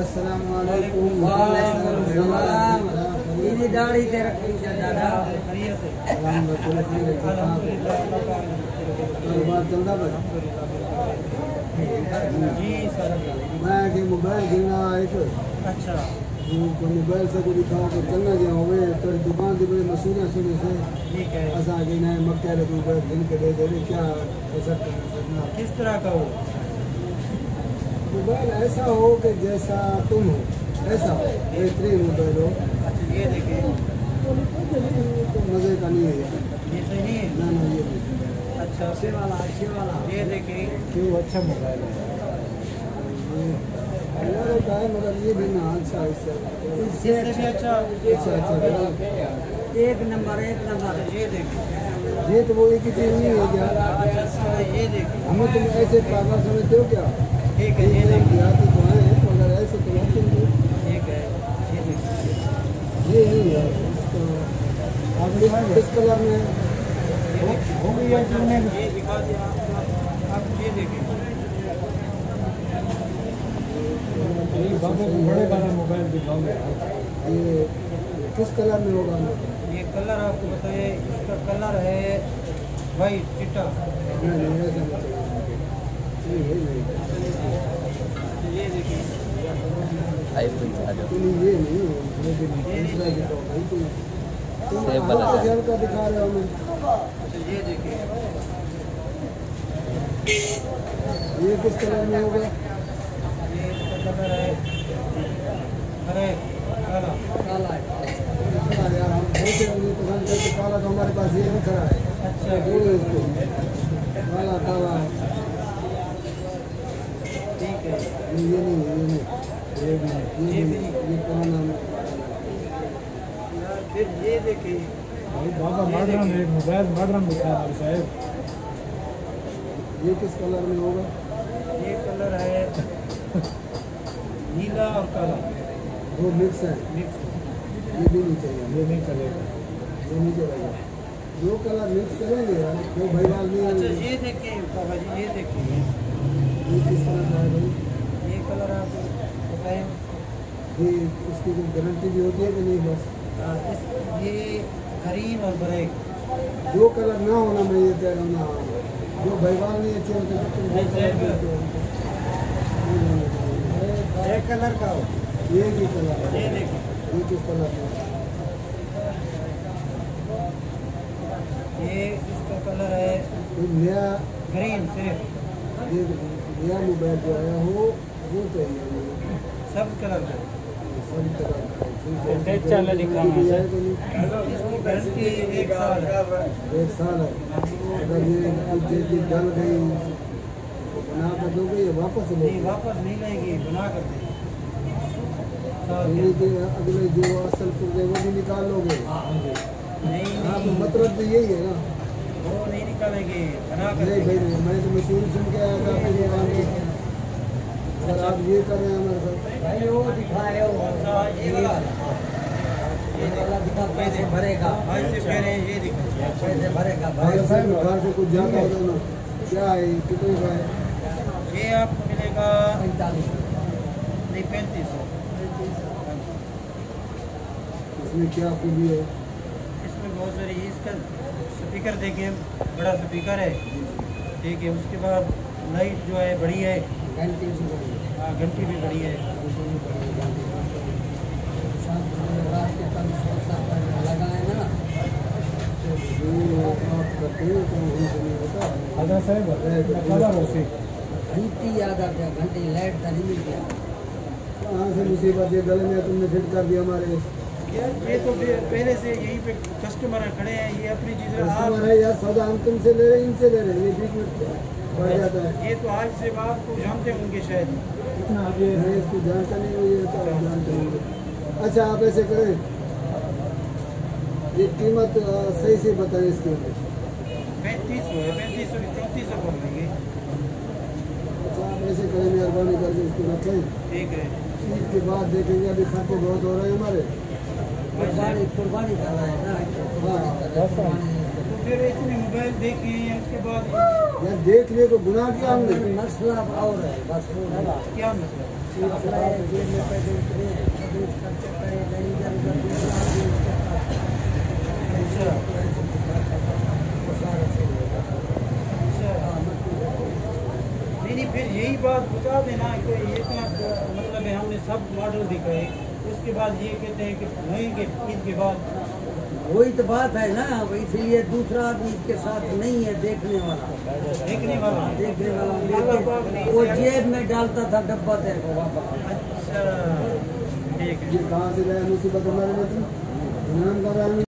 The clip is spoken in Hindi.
अस्सलाम वालेकुम। ये दाढ़ी दे रखी है दादा। चलता जी सर। मैं कि मोबाइल गिरना एक अच्छा मोबाइल से को दिखाओ तो चलना जो होवे तो दुकान की बड़ी मशहूर सुने से ठीक है। ऐसा कि नहीं मक्के रे मोबाइल दिन के दे दे क्या ऐसा करना। किस तरह का हो मोबाइल ऐसा हो कि जैसा तुम हो ऐसा बेहतरीन मोबाइल हो। अच्छा ये देखिए तो मजे का नहीं है ये सही नहीं है। ना ये नहीं। अच्छा अच्छे वाला ये देखिए क्यों अच्छा मोबाइल है मगर ये भी ना अच्छा इससे भी अच्छा एक नंबर ये देखिए ये तो वो एक ही चीज नहीं है क्या। ये देखिए हमें तुम ऐसे पागल समझते हो क्या। ठीक है ये देखिए तो आए हैं मगर ऐसे तो ठीक है ये देखिए ये नहीं है इसका किस कलर में हो गई है तुमने ये दिखा दिया आप ये देखिए बड़े वाला मोबाइल दिखाओ। ये किस कलर में होगा। ये कलर आपको बताइए इसका कलर है वाइट चिट्टा। ये देखिए ये नहीं हल्का दिखा रहे हो हमें। ये देखिए ये किस कलर में होगा। ये इसका कलर है अरे काला यार हम देखे तो काला तो हमारे पास ये भी खड़ा है। अच्छा बोलो इसको काला काला ठीक है ये नहीं ये पुराना। फिर ये देखिए बाबा मॉडर्न है मोबाइल मॉडर्न दिखा रहा है साहब। ये किस कलर में होगा। ये कलर है नीला और काला वो मिक्स है। मिक्स ये भी नहीं चाहिए ये नहीं चलेगा ये नहीं चलेगा। दो कलर मिक्स करेंगे यार तो भाईवाल नहीं। अच्छा ये देखिए बाबा जी ये देखिए ये किस तरह का है भाई। ये कलर आप बताएं ये इसकी कोई गारंटी भी होती है कि नहीं। बस ये ग्रीन और ब्लैक दो कलर ना होना मैं ये कह रहा हूँ ना। जो भाईवाल नहीं अच्छे होते एक कलर का हो। ये भी कलर है। ये देखिए ये किस कलर का। ये इसका कलर है कोई नया ग्रीन सिर्फ ये नया मोबाइल जो आया हो वो चाहिए सब कलर का सब कलर का। इसकी गारंटी 1 साल है। 1 साल है। अगर ये जल गई तो बना कर दोगे या वापस नहीं वापस नहीं लेगी बना कर देगी। अगले जो असल पुर्जे वो भी निकाल लोगे। नहीं हाँ तो मतलब तो यही है ना। वो नहीं निकालेगी बना कर नहीं भाई मैं तो मशहूर सुन के आया था आपकी दुकान पे। अगर आप ये कर रहे हैं हमारे साथ भाई वो दिखाए वो ये वाला दिखा पैसे भरेगा भाई से कह रहे हैं ये दिखा पैसे भरेगा भाई साहब घर से कुछ ज़्यादा होगा ना क्या है कितने का है। ये आपको मिलेगा 45 नहीं 3500। इसमें क्या खूबी है। इसमें बहुत सारी इसका स्पीकर देखिए बड़ा स्पीकर है ठीक है। उसके बाद लाइट जो है बड़ी है घंटी भी बड़ी है। घंटी याद आ गया घंटी लाइट का नहीं मिल गया। कहाँ से मुसीबत ये गले में तुमने फिट कर दिया हमारे। ये तो पहले से यहीं पे कस्टमर खड़े हैं ये अपनी चीज़ें कस्टमर है यार सौदा हम तुमसे ले रहे हैं इनसे ले रहे हैं ये बीच में बढ़ जाता है। ये तो आज से बात को जानते होंगे शायद इतना आगे है इसको जानता नहीं हुई है तो आप जानते होंगे। अच्छा आप ऐसे करें ये कीमत सही से बताएं इसकी। 3500 है 3500 की 3400 कर देंगे। अच्छा आप ऐसे करें मेहरबानी करके इसको रखें। ठीक है ईद के बाद देखेंगे अभी खर्चे बहुत हो रहे हैं हमारे। कुर्बानी कर रहे हैं ना। हाँ फिर इसमें मोबाइल देखे हैं उसके बाद यार देख लिए तो गुनाह किया हमने। मसला और है बस वो क्या मतलब मसला है जेल में पैसे उतरे अभी इसका चक्कर है नहीं इधर दूसरा आदमी उसके पास अच्छा नहीं फिर यही बात बता देना कि ये इतना मतलब है हमने सब मॉडल दिखाए उसके बाद ये कहते हैं कि रहेंगे ईद के बाद वही तो बात है ना इसलिए दूसरा आदमी इसके साथ नहीं है देखने वाला देखने वाला देखने वाला वो जेब में डालता था डब्बा दे को वापस। अच्छा ठीक है ये कहाँ से लाया मुसीबत हमारे में? नाम का